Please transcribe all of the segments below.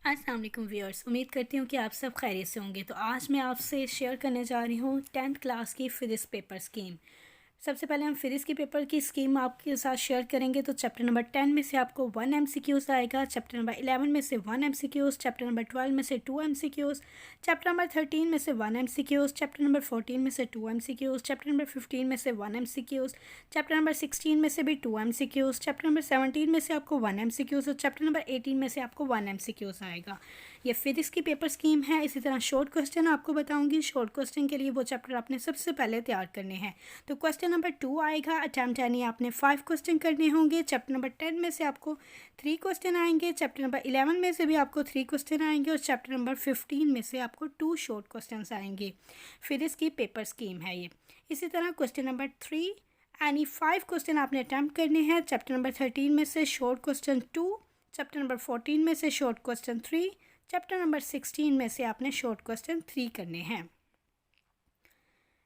अस्सलाम वालेकुम व्यूअर्स, उम्मीद करती हूँ कि आप सब खैरियत से होंगे। तो आज मैं आपसे शेयर करने जा रही हूँ 10th क्लास की फिजिक्स पेपर स्कीम। सबसे पहले हम फिजिक्स की पेपर की स्कीम आपके साथ शेयर करेंगे। तो चैप्टर नंबर 10 में से आपको 1 MCQs आएगा, चैप्टर नंबर 11 में से 1 MCQs, चैप्टर नंबर 12 में से 2 MCQs, चैप्टर नंबर 13 में से 1 MCQs, चैप्टर नंबर 14 में से 2 MCQs, चैप्टर नंबर 15 में से 1 MCQs, चैप्टर नंबर 16 में से भी 2 MCQs, चैप्टर नंबर 17 में से आपको 1 MCQs और चैप्टर नंबर 18 में से आपको 1 MCQs आएगा। ये फिजिक्स की पेपर स्कीम है। इसी तरह शॉर्ट क्वेश्चन आपको बताऊंगी। शॉर्ट क्वेश्चन के लिए वो चैप्टर आपने सबसे पहले तैयार करने हैं। तो क्वेश्चन नंबर 2 आएगा, अटैम्प्ट यानी आपने 5 क्वेश्चन करने होंगे। चैप्टर नंबर 10 में से आपको 3 क्वेश्चन आएंगे, चैप्टर नंबर 11 में से भी आपको 3 क्वेश्चन आएंगे और चैप्टर नंबर 15 में से आपको 2 शॉर्ट क्वेश्चन आएंगे। फिजिक्स की पेपर स्कीम है ये। इसी तरह क्वेश्चन नंबर 3 यानी 5 क्वेश्चन आपने अटैम्प्ट करने हैं। चैप्टर नंबर 13 में से शॉर्ट क्वेश्चन 2, चैप्टर नंबर 14 में से शॉर्ट क्वेश्चन 3, चैप्टर नंबर 16 में से आपने शॉर्ट क्वेश्चन 3 करने हैं।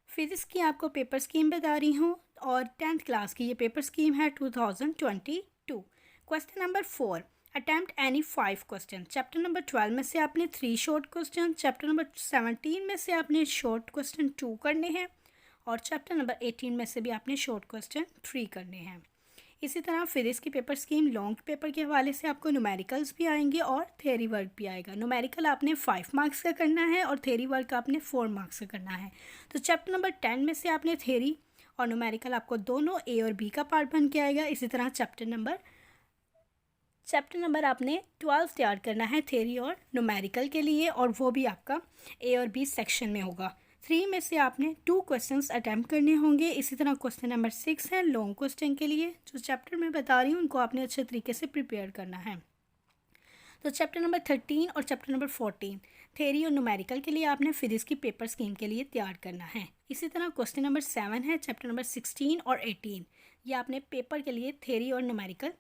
फिजिक्स की आपको पेपर स्कीम बता रही हूँ और 10th क्लास की ये पेपर स्कीम है 2022। Question number 4, attempt any 5 question. Chapter number 12 में से आपने 3 शॉर्ट क्वेश्चन, चैप्टर नंबर 17 में से आपने शॉर्ट क्वेश्चन 2 करने हैं और चैप्टर नंबर 18 में से भी आपने शॉर्ट क्वेश्चन 3 करने हैं। इसी तरह फिजिक्स की पेपर स्कीम लॉन्ग पेपर के हवाले से आपको न्यूमेरिकल्स भी आएंगे और थ्योरी वर्क भी आएगा। न्यूमेरिकल आपने 5 मार्क्स का करना है और थ्योरी वर्क आपने 4 मार्क्स का करना है। तो चैप्टर नंबर 10 में से आपने थ्योरी और न्यूमेरिकल आपको दोनों ए और बी का पार्ट बन के आएगा। इसी तरह चैप्टर नंबर आपने 12 तैयार करना है थ्योरी और न्यूमेरिकल के लिए और वो भी आपका ए और बी सेक्शन में होगा। 3 में से आपने 2 क्वेश्चंस अटैम्प्ट करने होंगे। इसी तरह क्वेश्चन नंबर 6 है लॉन्ग क्वेश्चन के लिए। जो चैप्टर मैं बता रही हूँ उनको आपने अच्छे तरीके से प्रिपेयर करना है। तो चैप्टर नंबर 13 और चैप्टर नंबर 14 थ्योरी और न्यूमेरिकल के लिए आपने फिजिक्स की पेपर स्कीम के लिए तैयार करना है। इसी तरह क्वेश्चन नंबर 7 है चैप्टर नंबर 16 और 18, ये आपने पेपर के लिए थ्योरी और न्यूमेरिकल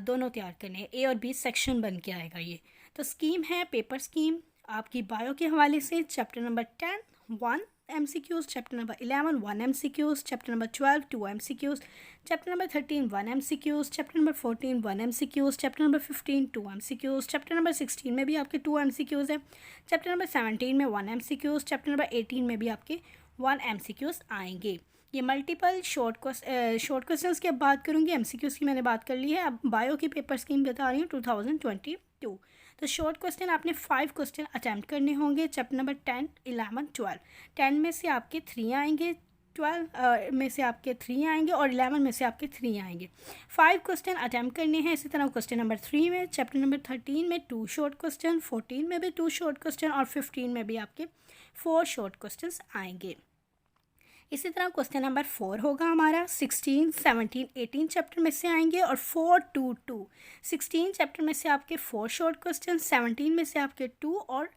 दोनों तैयार करने हैं। ए और बी सेक्शन बन के आएगा ये। तो स्कीम है पेपर स्कीम आपकी बायो के हवाले से। Chapter number 10 1 MCQs, chapter number 11 1 MCQs, chapter number 12 2 MCQs, chapter number 13 1 MCQs, chapter number 14 1 MCQs, chapter number 15 2 MCQs, chapter number 16 में भी आपके 2 MCQs है, चैप्टर नंबर 17 में 1 MCQs, चैप्टर नंबर 18 में भी आपके 1 MCQs आएंगे। ये मल्टीपल शॉर्ट क्वेश्चंस की अब बात करूँगी। MCQs की मैंने बात कर ली है। अब बायो की पेपर स्कीम बता रही हूँ 2022। तो शॉर्ट क्वेश्चन आपने 5 क्वेश्चन अटैम्प्ट करने होंगे। चैप्टर नंबर 10 11 12, 10 में से आपके 3 आएंगे, 12 में से आपके 3 आएंगे और 11 में से आपके 3 आएंगे। 5 क्वेश्चन अटैम्प्ट करने हैं। इसी तरह क्वेश्चन नंबर 3 में, चैप्टर नंबर 13 में 2 शॉर्ट क्वेश्चन, 14 में भी 2 शॉर्ट क्वेश्चन और 15 में भी आपके 4 शॉर्ट क्वेश्चन आएंगे। इसी तरह क्वेश्चन नंबर 4 होगा हमारा 16 17 18 चैप्टर में से आएंगे और 4 2 2, 16 चैप्टर में से आपके 4 शॉर्ट क्वेश्चन, 17 में से आपके 2 और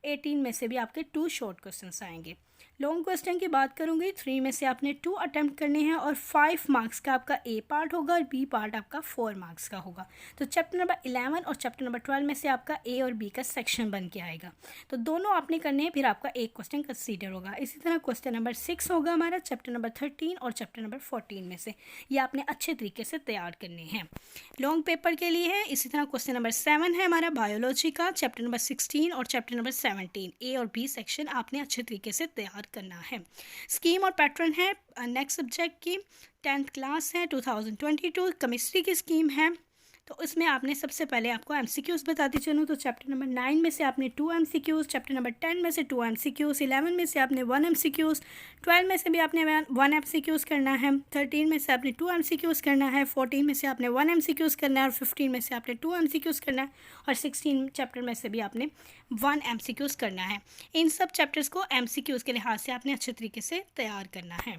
18 में से भी आपके 2 शॉर्ट क्वेश्चन आएंगे। लॉन्ग क्वेश्चन की बात करूँगी। 3 में से आपने 2 अटैम्प्ट करने हैं और 5 मार्क्स का आपका ए पार्ट होगा और बी पार्ट आपका 4 मार्क्स का होगा। तो चैप्टर नंबर 11 और चैप्टर नंबर 12 में से आपका ए और बी का सेक्शन बन के आएगा। तो दोनों आपने करने हैं, फिर आपका एक क्वेश्चन कंसीडर होगा। इसी तरह क्वेश्चन नंबर 6 होगा हमारा चैप्टर नंबर 13 और चैप्टर नंबर 14 में से। ये आपने अच्छे तरीके से तैयार करने हैं, लॉन्ग पेपर के लिए है। इसी तरह क्वेश्चन नंबर 7 है हमारा बायोलॉजी का, चैप्टर नंबर 16 और चैप्टर नंबर 17, ए और बी सेक्शन आपने अच्छे तरीके से तैयार करना है। स्कीम और पैटर्न है नेक्स्ट सब्जेक्ट की। 10th क्लास है 2022। केमिस्ट्री की स्कीम है। तो इसमें आपने सबसे पहले आपको MCQs बताती चलूँ। तो चैप्टर नंबर 9 में से आपने 2 MCQs, चैप्टर नंबर 10 में से 2 MCQs, 11 में से आपने 1 MCQs, 12 में से भी आपने 1 MCQs करना है, 13 में से आपने 2 MCQs करना है, 14 में से आपने 1 MCQs करना है और 15 में से आपने 2 MCQs करना है और 16 चैप्टर में से भी आपने 1 MCQs करना है। इन सब चैप्टर्स को MCQs के लिहाज से आपने अच्छे तरीके से तैयार करना है।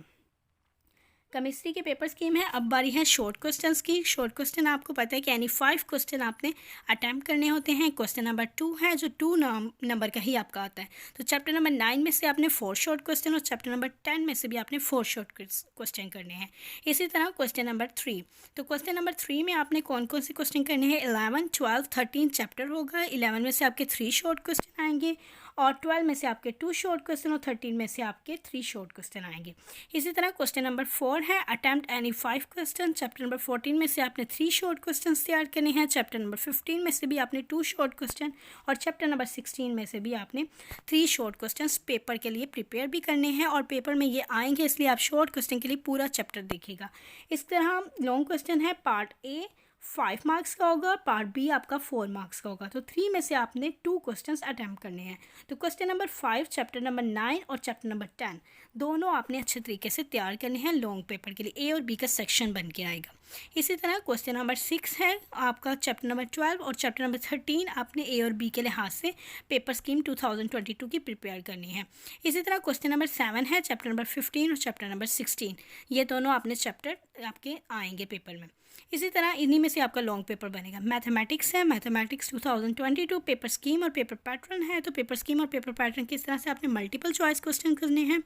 केमिस्ट्री की पेपर स्कीम है। अब बारी है शॉर्ट क्वेश्चंस की। शॉर्ट क्वेश्चन आपको पता है कि यानी 5 क्वेश्चन आपने अटैम्प्ट करने होते हैं। क्वेश्चन नंबर 2 है जो 2 नंबर का ही आपका आता है। तो चैप्टर नंबर 9 में से आपने 4 शॉर्ट क्वेश्चन और चैप्टर नंबर 10 में से भी आपने 4 शॉर्ट क्वेश्चन करने हैं। इसी तरह क्वेश्चन नंबर 3, तो क्वेश्चन नंबर 3 में आपने कौन कौन से क्वेश्चन करने हैं, 11 12 13 चैप्टर होगा। 11 में से आपके 3 शॉर्ट क्वेश्चन आएंगे और 12 में से आपके 2 शॉर्ट क्वेश्चन और 13 में से आपके 3 शॉर्ट क्वेश्चन आएंगे। इसी तरह क्वेश्चन नंबर 4 है attempt any 5 question. Chapter number 14 में से आपने 3 शॉर्ट क्वेश्चन तैयार करने हैं। चैप्टर नंबर 15 में से भी आपने 2 शॉर्ट क्वेश्चन और चैप्टर नंबर 16 में से भी आपने 3 शॉर्ट क्वेश्चन पेपर के लिए प्रिपेयर भी करने हैं और पेपर में ये आएंगे, इसलिए आप शॉर्ट क्वेश्चन के लिए पूरा चैप्टर देखिएगा। इस तरह लॉन्ग क्वेश्चन है, पार्ट ए 5 मार्क्स का होगा, पार्ट बी आपका 4 मार्क्स का होगा। तो 3 में से आपने 2 क्वेश्चंस अटैम्प्ट करने हैं। तो क्वेश्चन नंबर 5, चैप्टर नंबर 9 और चैप्टर नंबर 10 दोनों आपने अच्छे तरीके से तैयार करने हैं लॉन्ग पेपर के लिए। ए और बी का सेक्शन बन के आएगा। इसी तरह क्वेश्चन नंबर 6 है आपका चैप्टर नंबर 12 और चैप्टर नंबर 13 आपने ए और बी के लिहाज से पेपर स्कीम 2022 की प्रिपेयर करनी है। इसी तरह क्वेश्चन नंबर 7 है चैप्टर नंबर 15 और चैप्टर नंबर 16, ये दोनों आपने चैप्टर आपके आएंगे पेपर में। इसी तरह इन्हीं में से आपका लॉन्ग पेपर बनेगा। मैथमेटिक्स है, मैथमेटिक्स 2022 पेपर स्कीम और पेपर पैटर्न है। तो पेपर स्कीम और पेपर पैटर्न किस तरह से आपने मल्टीपल चॉइस क्वेश्चन करने हैं।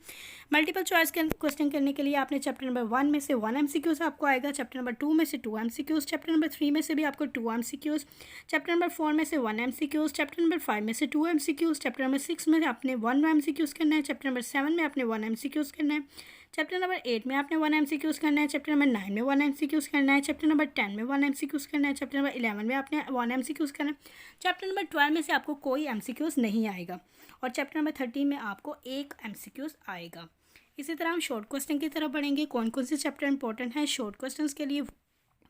मल्टीपल चॉइस क्वेश्चन करने के लिए आपने चैप्टर नंबर 1 में से 1 MCQs आपको आएगा, चैप्टर नंबर 2 में से 2 MCQs, चैप्टर नंबर 3 में से भी आपको 2 MCQs, चैप्टर नंबर 4 में से 1 MCQs, चैप्टर नंबर 5 में से 2 MCQs, चैप्टर नंबर 6 में आपने 1 MCQs करना है, चैप्टर नंबर 7 में आपने 1 MCQs करना है, चैप्टर नंबर 8 में आपने 1 MCQs करना है, चैप्टर नंबर 9 में 1 MCQs करना है, चैप्टर नंबर 10 में 1 MCQs करना है, चैप्टर नंबर 11 में आपने 1 MCQs करना है, चैप्टर नंबर 12 में से आपको कोई MCQs नहीं आएगा और चैप्टर नंबर 13 में आपको 1 MCQs आएगा। इसी तरह हम शॉर्ट क्वेश्चन की तरफ बढ़ेंगे। कौन कौन से चैप्टर इंपॉर्टेंट हैं शॉर्ट क्वेश्चंस के लिए,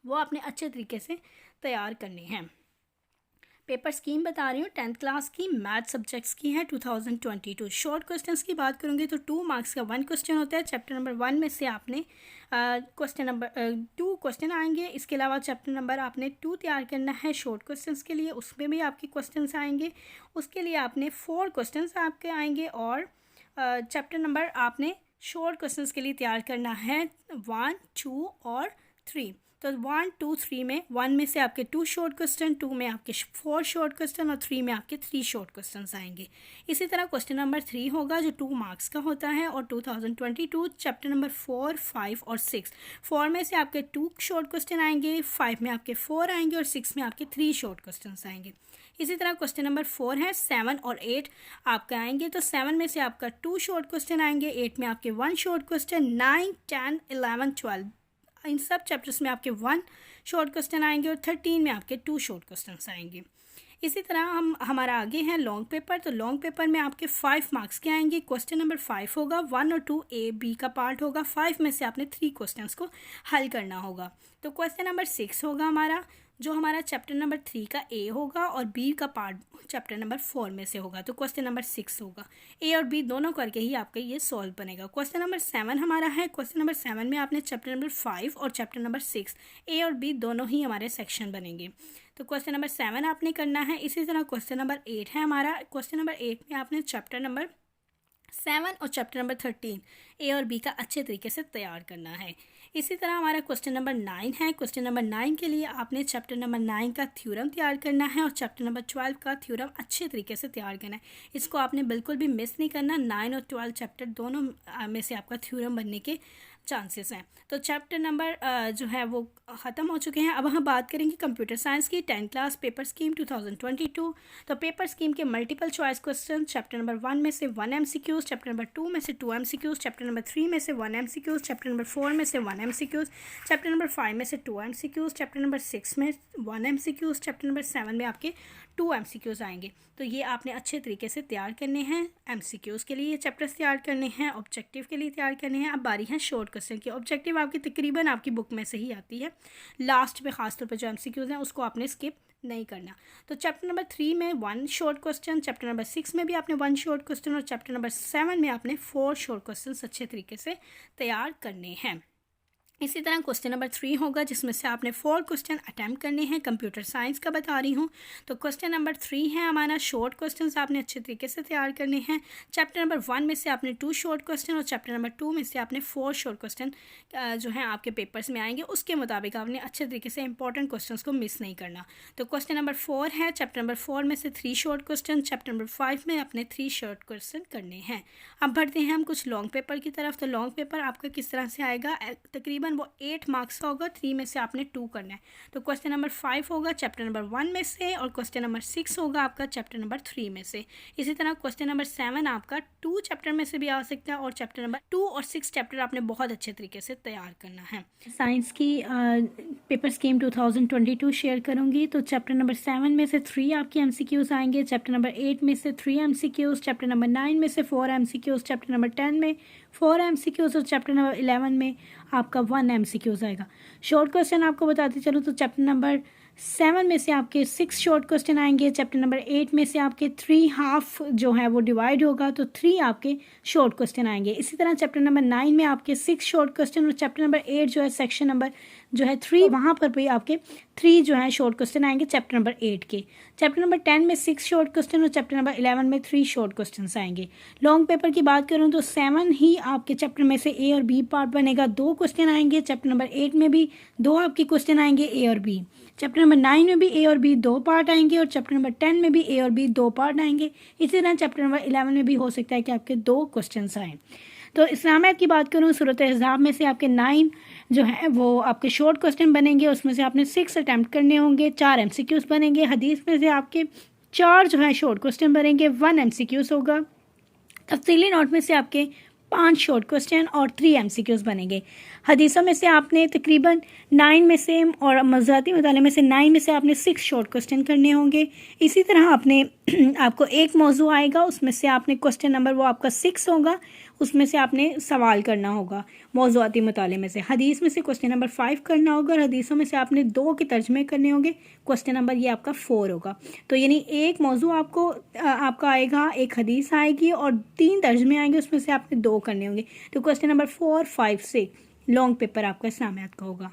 वो आपने अच्छे तरीके से तैयार करने हैं। पेपर स्कीम बता रही हूँ 10th क्लास की, मैथ सब्जेक्ट्स की है 2022। शॉर्ट क्वेश्चंस की बात करूँगी तो 2 मार्क्स का 1 क्वेश्चन होता है। चैप्टर नंबर 1 में से आपने क्वेश्चन नंबर 2 क्वेश्चन आएंगे। इसके अलावा चैप्टर नंबर आपने 2 तैयार करना है शॉर्ट क्वेश्चंस के लिए, उसमें भी आपके क्वेश्चंस आएंगे। उसके लिए आपने 4 क्वेश्चंस आपके आएंगे और चैप्टर नंबर आपने शॉर्ट क्वेश्चंस के लिए तैयार करना है 1, 2 और 3। तो 1, 2, 3 में 1 में से आपके 2 शॉर्ट क्वेश्चन, 2 में आपके 4 शॉर्ट क्वेश्चन और 3 में आपके 3 शॉर्ट क्वेश्चंस आएंगे। इसी तरह क्वेश्चन नंबर 3 होगा जो 2 मार्क्स का होता है और 2022 चैप्टर नंबर 4, 5 और 6। 4 में से आपके 2 शॉर्ट क्वेश्चन आएंगे, 5 में आपके 4 आएंगे और 6 में आपके 3 शॉर्ट क्वेश्चन आएंगे। इसी तरह क्वेश्चन नंबर 4 है 7 और 8 आपका आएंगे। तो 7 में से आपका 2 शॉर्ट क्वेश्चन आएंगे, 8 में आपके 1 शॉर्ट क्वेश्चन, 9, 10, 11, 12 इन सब चैप्टर्स में आपके 1 शॉर्ट क्वेश्चन आएंगे और 13 में आपके 2 शॉर्ट क्वेश्चन आएंगे। इसी तरह हमारा आगे है लॉन्ग पेपर। तो लॉन्ग पेपर में आपके 5 मार्क्स के आएंगे। क्वेश्चन नंबर 5 होगा, 1 और 2 A, B का पार्ट होगा। 5 में से आपने 3 क्वेश्चंस को हल करना होगा। तो क्वेश्चन नंबर 6 होगा हमारा, जो हमारा चैप्टर नंबर 3 का A होगा और B का पार्ट चैप्टर नंबर 4 में से होगा। तो क्वेश्चन नंबर 6 होगा। A और B दोनों करके ही आपका ये सॉल्व बनेगा। क्वेश्चन नंबर 7 हमारा है। क्वेश्चन नंबर 7 में आपने चैप्टर नंबर 5 और चैप्टर नंबर 6 A और B दोनों ही हमारे सेक्शन बनेंगे। तो क्वेश्चन नंबर 7 आपने करना है। इसी तरह क्वेश्चन नंबर 8 है हमारा। क्वेश्चन नंबर 8 में आपने चैप्टर नंबर 7 और चैप्टर नंबर 13 A और B का अच्छे तरीके से तैयार करना है। इसी तरह हमारा क्वेश्चन नंबर 9 है। क्वेश्चन नंबर 9 के लिए आपने चैप्टर नंबर 9 का थ्योरम तैयार करना है और चैप्टर नंबर 12 का थ्योरम अच्छे तरीके से तैयार करना है। इसको आपने बिल्कुल भी मिस नहीं करना। 9 और 12 चैप्टर दोनों में से आपका थ्योरम बनने के चांसेस हैं। तो चैप्टर नंबर जो है वो ख़त्म हो चुके हैं। अब हम बात करेंगे कंप्यूटर साइंस की 10th क्लास पेपर स्कीम 2022। तो पेपर स्कीम के multiple choice question chapter number 1 में से 1 MCQs, चैप्टर नंबर 2 में से 2 MCQs, चैप्टर नंबर 3 में से 1 MCQs, चैप्टर नंबर 4 में से 1 MCQs, चैप्टर नंबर 5 में से 2 MCQs, चैप्टर नंबर 6 में 1 MCQs, चैप्टर नंबर 7 में आपके 2 MCQs आएंगे। तो ये आपने अच्छे तरीके से तैयार करने हैं। MCQs के लिए ये चैप्टर्स तैयार करने हैं, ऑब्जेक्टिव के लिए तैयार करने हैं। अब बारी है शॉर्ट क्वेश्चन की। ऑब्जेक्टिव आपकी तकरीबन आपकी बुक में से ही आती है। लास्ट पे खासतौर पर जो MCQs हैं उसको आपने स्किप नहीं करना। तो चैप्टर नंबर 3 में 1 शॉर्ट क्वेश्चन, चैप्टर नंबर 6 में भी आपने 1 शॉर्ट क्वेश्चन और चैप्टर नंबर 7 में आपने 4 शॉर्ट क्वेश्चन अच्छे तरीके से तैयार करने हैं। इसी तरह क्वेश्चन नंबर 3 होगा जिसमें से आपने 4 क्वेश्चन अटैम्प्ट करने हैं। कंप्यूटर साइंस का बता रही हूँ। तो क्वेश्चन नंबर 3 है हमारा शॉर्ट क्वेश्चंस आपने अच्छे तरीके से तैयार करने हैं। चैप्टर नंबर 1 में से आपने 2 शॉर्ट क्वेश्चन और चैप्टर नंबर 2 में से आपने 4 शॉर्ट क्वेश्चन जो हैं आपके पेपर्स में आएंगे। उसके मुताबिक आपने अच्छे तरीके से इंपॉर्टेंट क्वेश्चन को मिस नहीं करना। तो क्वेश्चन नंबर 4 है, चैप्टर नंबर 4 में से 3 शॉर्ट क्वेश्चन, चैप्टर नंबर 5 में अपने 3 शॉर्ट क्वेश्चन करने हैं। अब बढ़ते हैं हम कुछ लॉन्ग पेपर की तरफ। तो लॉन्ग पेपर आपका किस तरह से आएगा, तकरीबन क्वेश्चन वो 8 मार्क्स का होगा, 3 में से आपने 2 करना है। तो क्वेश्चन नंबर 5 होगा चैप्टर नंबर 1 में से और क्वेश्चन नंबर 6 होगा आपका चैप्टर नंबर 3 में से। इसी तरह क्वेश्चन नंबर 7 आपका 2 चैप्टर में से भी आ सकता है और चैप्टर नंबर 2 और 6 चैप्टर आपने बहुत अच्छे तरीके से तैयार करना है। साइंस की पेपर स्कीम 2022 शेयर करूँगी। तो चैप्टर नंबर 7 में से 3 आपके MCQs आएंगे, चैप्टर नंबर 8 में से 3 MCQs, चैप्टर नंबर 9 में से 4 MCQs, चैप्टर नंबर 10 में 4 MCQs और चैप्टर नंबर 11 में आपका 1 MCQs आएगा। शॉर्ट क्वेश्चन आपको बताते चलो तो चैप्टर नंबर 7 में से आपके 6 शॉर्ट क्वेश्चन आएंगे, चैप्टर नंबर 8 में से आपके 3 हाफ जो है वो डिवाइड होगा तो 3 आपके शॉर्ट क्वेश्चन आएंगे। इसी तरह चैप्टर नंबर 9 में आपके 6 शॉर्ट क्वेश्चन और चैप्टर नंबर 8 जो है सेक्शन नंबर जो है 3 वहाँ पर भी आपके 3 जो है शॉर्ट क्वेश्चन आएंगे चैप्टर नंबर 8 के। चैप्टर नंबर 10 में 6 शॉर्ट क्वेश्चन और चैप्टर नंबर 11 में 3 शॉर्ट क्वेश्चन आएंगे। लॉन्ग पेपर की बात करूँ तो 7 ही आपके चैप्टर में से ए और बी पार्ट बनेगा, 2 क्वेश्चन आएंगे। चैप्टर नंबर 8 में भी 2 आपके क्वेश्चन आएंगे ए और बी। चैप्टर नंबर 9 में भी ए और बी 2 पार्ट आएंगे और चैप्टर नंबर 10 में भी ए और बी 2 पार्ट आएंगे। इसी तरह चैप्टर नंबर 11 में भी हो सकता है कि आपके 2 क्वेश्चन आएँ। तो इस्लामियत की बात करूँ सूरत अहज़ाब में से आपके 9 जो है वो आपके शॉर्ट क्वेश्चन बनेंगे, उसमें से आपने 6 अटैम्प्ट करने होंगे, 4 MCQs बनेंगे। हदीस में से आपके 4 जो है शॉर्ट क्वेश्चन बनेंगे, 1 MCQs होगा। तफसीली नोट में से आपके 5 शॉर्ट क्वेश्चन और 3 MCQs बनेंगे। हदीसों में से आपने तकरीबन 9 में से और मज़ाती मुताले में से 9 में से आपने 6 शॉर्ट क्वेश्चन करने होंगे। इसी तरह आपने आपको एक मौजू आएगा, उसमें से आपने क्वेश्चन नंबर वो आपका 6 होगा, उसमें से आपने सवाल करना होगा मौज़ूआती मुताले में से। हदीस में से क्वेश्चन नंबर 5 करना होगा और हदीसों में से आपने 2 के तर्जमे करने होंगे, क्वेश्चन नंबर ये आपका 4 होगा। तो यानी एक मौजू आपको आपका आएगा, एक हदीस आएगी और 3 तर्जमे आएंगे, उसमें से आपने 2 करने होंगे। तो क्वेश्चन नंबर 4, 5 से लॉन्ग पेपर आपका इस्लामियत का होगा।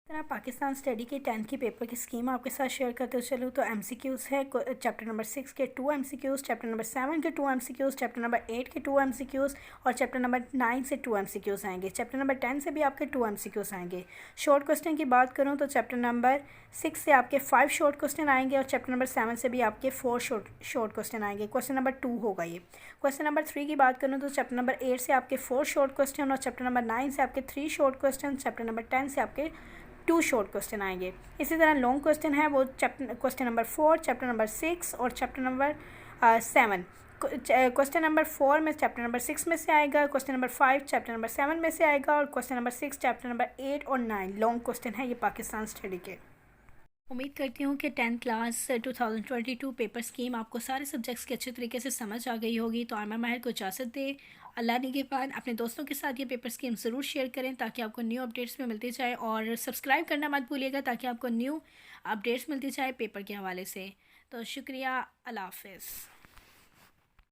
तरह पाकिस्तान स्टडी के 10th की पेपर की स्कीम आपके साथ शेयर करते चलूँ तो MCQs है चैप्टर नंबर 6 के 2 MCQs, चैप्टर नंबर 7 के 2 MCQs, चैप्टर नंबर 8 के 2 MCQs और चैप्टर नंबर 9 से 2 MCQs आएंगे। चैप्टर नंबर 10 से भी आपके 2 MCQs आएंगे। शॉर्ट क्वेश्चन की बात करूँ तो चैप्टर नंबर 6 से आपके 5 शॉर्ट क्वेश्चन आएंगे और चैप्टर नंबर 7 से भी आपके 4 शॉर्ट क्वेश्चन आएंगे। क्वेश्चन नंबर 2 होगा ये। क्वेश्चन नंबर 3 की बात करूँ तो चैप्टर नंबर 8 से आपके 4 शॉर्ट क्वेश्चन और चैप्टर नंबर 9 से आपके 3 शॉर्ट क्वेश्चन, चैप्टर नंबर 10 से आपके 2 शॉर्ट क्वेश्चन आएंगे। इसी तरह लॉन्ग क्वेश्चन है वो क्वेश्चन नंबर 4, चैप्टर नंबर 6 और चैप्टर नंबर 7। क्वेश्चन नंबर 4 में चैप्टर नंबर 6 में से आएगा, क्वेश्चन नंबर 5 चैप्टर नंबर 7 में से आएगा और क्वेश्चन नंबर 6 चैप्टर नंबर 8 और 9 लॉन्ग क्वेश्चन है ये पाकिस्तान स्टडी के। उम्मीद करती हूँ कि 10th क्लास 2022 पेपर स्कीम आपको सारे सब्जेक्ट्स के अच्छे तरीके से समझ आ गई होगी। तो आमिर माहिर को इजाज़त दे। अल्लाह निगहबान। अपने दोस्तों के साथ ये पेपर स्कीम ज़रूर शेयर करें ताकि आपको न्यू अपडेट्स में मिलती जाए और सब्सक्राइब करना मत भूलिएगा ताकि आपको न्यू अपडेट्स मिलती जाए पेपर के हवाले से। तो शुक्रिया, अल्लाह हाफ़िज़।